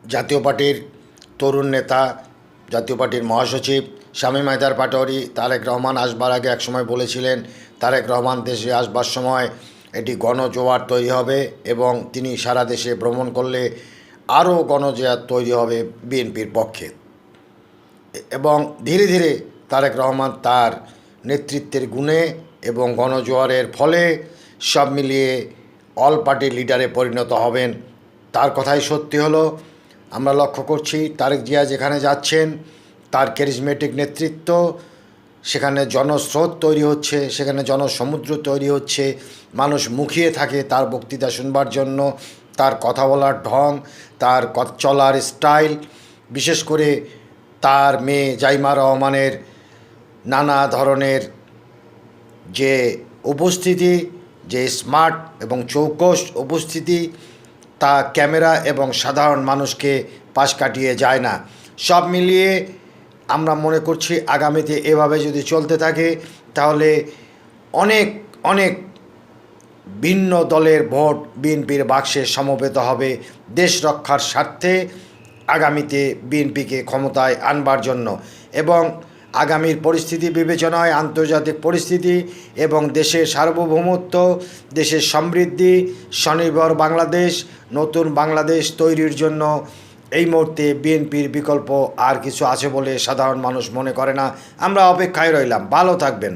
জাতীয় পার্টির তরুণ নেতা, জাতীয় পার্টির মহাসচিব শামীম হায়দার পাটোয়ারি তারেক রহমান আসবার আগে একসময় বলেছিলেন তারেক রহমান দেশে আসবার সময় এটি গণজোয়ার তৈরি হবে এবং তিনি সারা দেশে ভ্রমণ করলে আরও গণজোয়ার তৈরি হবে বিএনপির পক্ষে। এবং ধীরে ধীরে তারেক রহমান তার নেতৃত্বের গুণে এবং গণজোয়ারের ফলে সব মিলিয়ে অল পার্টি লিডারে পরিণত হবেন। তার কথাই সত্যি হলো। আমরা লক্ষ্য করছি তারেক জিয়া যেখানে যাচ্ছেন তার ক্যারিজমেটিক নেতৃত্ব, সেখানে জনস্রোত তৈরি হচ্ছে, সেখানে জনসমুদ্র তৈরি হচ্ছে। মানুষ মুখিয়ে থাকে তার বক্তৃতা শুনবার জন্য, তার কথা বলার ঢং, তার চলার স্টাইল, বিশেষ করে তার মেয়ে জাইমা রহমানের নানা ধরনের যে উপস্থিতি, যে স্মার্ট এবং চৌকস উপস্থিতি, তা ক্যামেরা এবং সাধারণ মানুষকে পাশ কাটিয়ে যায় না। সব মিলিয়ে আমরা মনে করছি আগামীতে এভাবে যদি চলতে থাকে তাহলে অনেক অনেক ভিন্ন দলের ভোট বিএনপির বাক্সে সমবেত হবে দেশ রক্ষার স্বার্থে আগামীতে বিএনপিকে ক্ষমতায় আনবার জন্য। এবং আগামীর পরিস্থিতি বিবেচনায়, আন্তর্জাতিক পরিস্থিতি এবং দেশের সার্বভৌমত্ব, দেশের সমৃদ্ধি, স্বনির্ভর বাংলাদেশ, নতুন বাংলাদেশ তৈরির জন্য এই মুহূর্তে বিএনপির বিকল্প আর কিছু আছে বলে সাধারণ মানুষ মনে করে না। আমরা অপেক্ষায় রইলাম। ভালো থাকবেন।